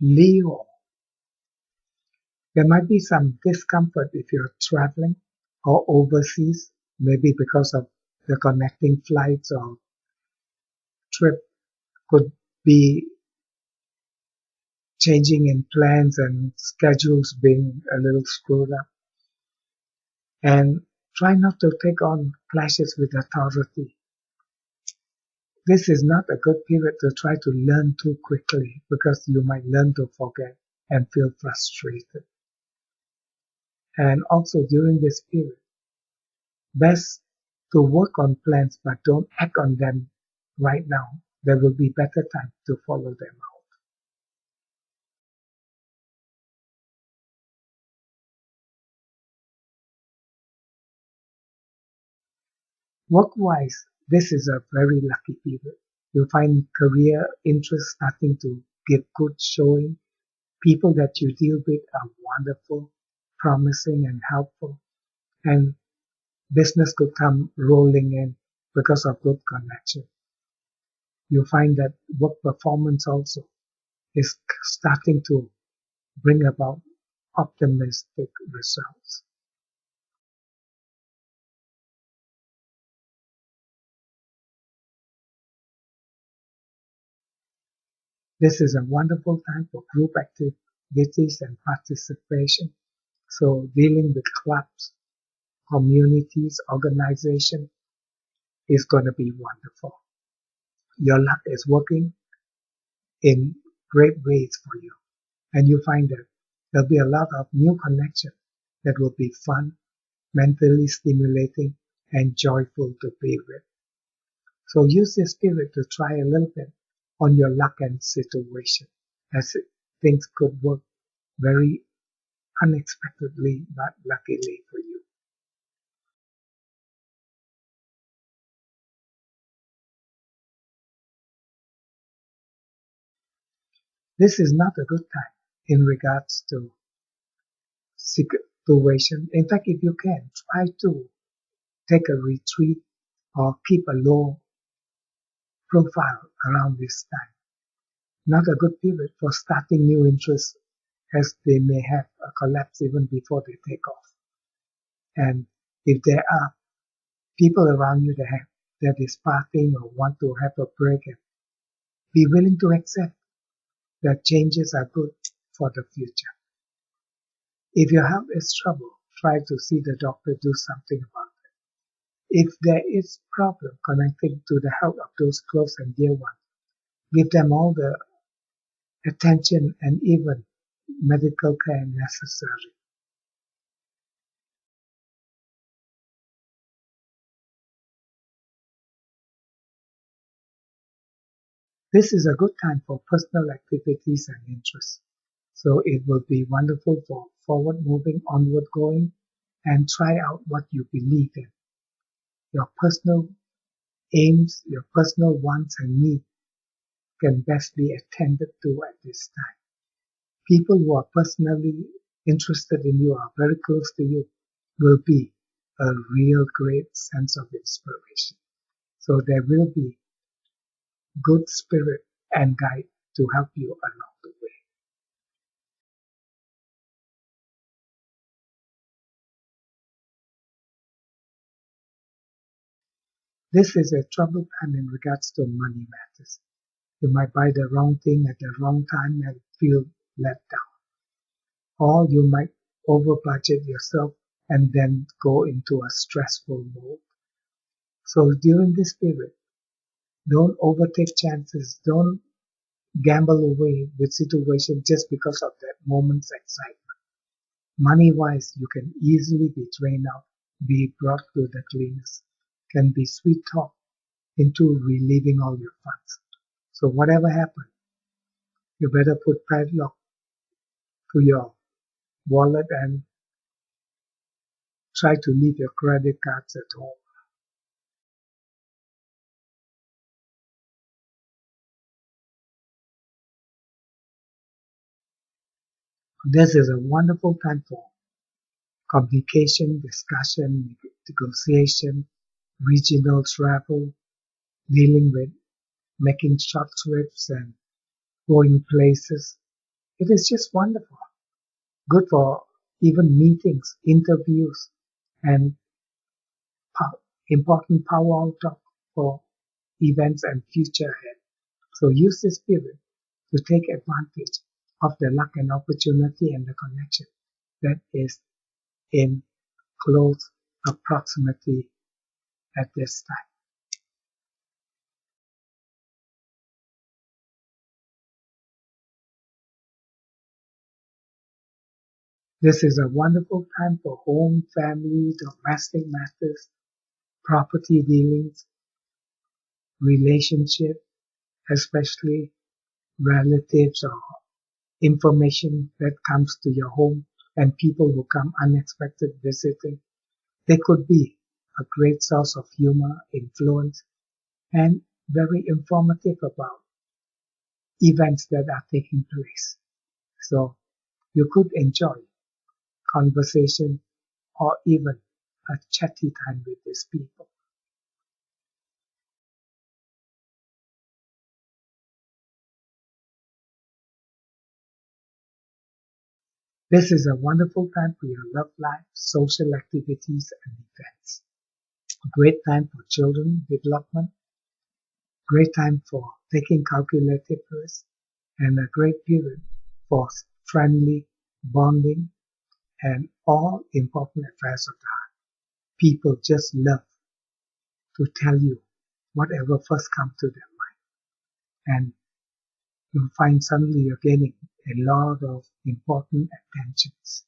Leo. There might be some discomfort if you're traveling or overseas, maybe because of the connecting flights or trip could be changing in plans and schedules being a little screwed up. And try not to take on clashes with authority. This is not a good period to try to learn too quickly because you might learn to forget and feel frustrated. And also during this period, best to work on plans but don't act on them right now. There will be better time to follow them out. Work-wise, this is a very lucky period. You'll find career interest starting to give good showing. People that you deal with are wonderful, promising and helpful. And business could come rolling in because of good connection. You find that work performance also is starting to bring about optimistic results. This is a wonderful time for group activities and participation. So dealing with clubs, communities, organizations is going to be wonderful. Your luck is working in great ways for you. And you find that there'll be a lot of new connections that will be fun, mentally stimulating, and joyful to be with. So use this period to try a little bit on your luck and situation, as things could work very unexpectedly but luckily for you. This is not a good time in regards to situation. In fact, if you can, try to take a retreat or keep a low profile around this time. Not a good period for starting new interests as they may have a collapse even before they take off. And if there are people around you that is partying or want to have a break, be willing to accept that changes are good for the future. If your health is trouble, try to see the doctor, do something about it. If there is problem connecting to the health of those close and dear ones, give them all the attention and even medical care necessary. This is a good time for personal activities and interests. So it will be wonderful for forward moving, onward going, and try out what you believe in. Your personal aims, your personal wants and needs can best be attended to at this time. People who are personally interested in you, are very close to you, will be a real great sense of inspiration. So there will be good spirit and guide to help you along the way. This is a troubled time in regards to money matters. You might buy the wrong thing at the wrong time and feel let down. Or you might over budget yourself and then go into a stressful mode. So during this period, don't overtake chances. Don't gamble away with situations just because of that moment's excitement. Money-wise, you can easily be drained out, be brought to the cleaners, can be sweet talk into relieving all your funds. So whatever happens, you better put padlock to your wallet and try to leave your credit cards at home. This is a wonderful time for communication, discussion, negotiation, regional travel, dealing with making short trips and going places. It is just wonderful. Good for even meetings, interviews, and pow- important powwow talk for events and future ahead. So use this period to take advantage of the luck and opportunity and the connection that is in close proximity at this time. This is a wonderful time for home, family, domestic matters, property dealings, relationship, especially relatives or information that comes to your home and people who come unexpected visiting. They could be a great source of humor, influence, and very informative about events that are taking place. So you could enjoy conversation or even a chatty time with these people. This is a wonderful time for your love life, social activities, and events. A great time for children development, great time for taking calculated risks, and a great period for friendly bonding and all important affairs of the heart. People just love to tell you whatever first comes to their mind. And you'll find suddenly you're getting a lot of important attentions.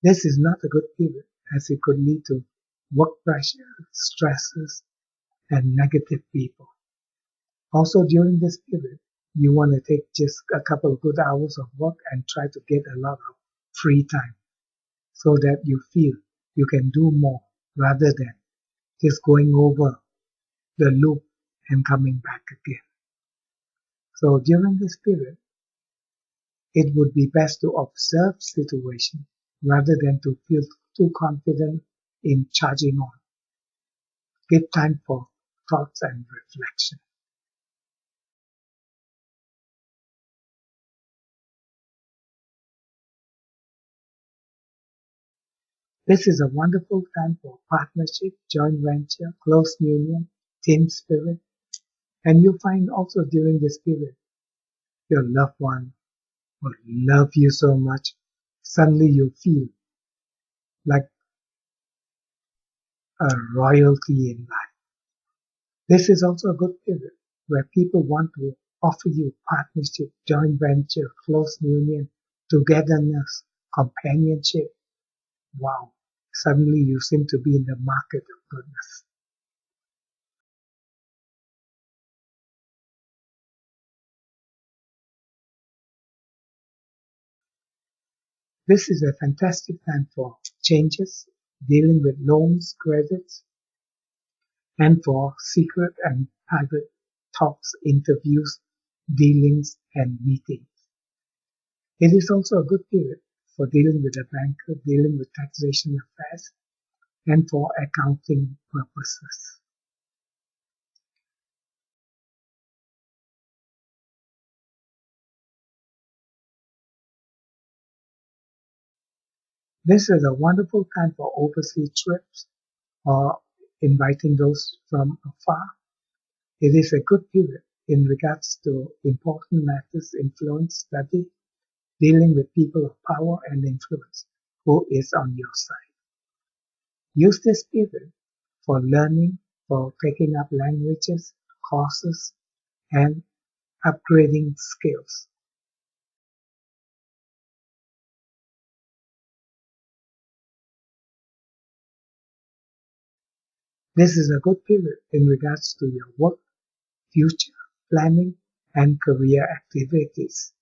This is not a good period as it could lead to work pressure, stresses, and negative people. Also during this period, you want to take just a couple of good hours of work and try to get a lot of free time so that you feel you can do more rather than just going over the loop and coming back again. So during this period, it would be best to observe situation rather than to feel too confident in charging on. Give time for thoughts and reflection. This is a wonderful time for partnership, joint venture, close union, team spirit, and you find also during this period your loved one will love you so much. Suddenly you feel like a royalty in life. This is also a good period where people want to offer you partnership, joint venture, close union, togetherness, companionship. Wow, suddenly you seem to be in the market of goodness. This is a fantastic time for changes, dealing with loans, credits, and for secret and private talks, interviews, dealings, and meetings. It is also a good period for dealing with a banker, dealing with taxation affairs, and for accounting purposes. This is a wonderful time for overseas trips or inviting those from afar. It is a good period in regards to important matters, influence, study, dealing with people of power and influence who is on your side. Use this period for learning, for taking up languages, courses, and upgrading skills. This is a good period in regards to your work, future planning, and career activities.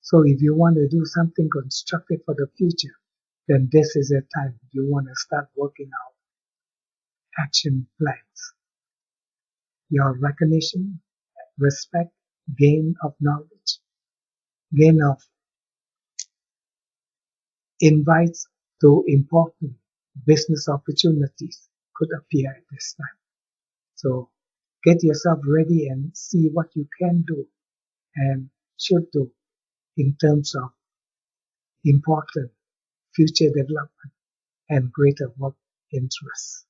So if you want to do something constructive for the future, then this is a time you want to start working out action plans. Your recognition, respect, gain of knowledge, gain of invites to important business opportunities could appear at this time. So get yourself ready and see what you can do and should do in terms of important future development and greater work interests.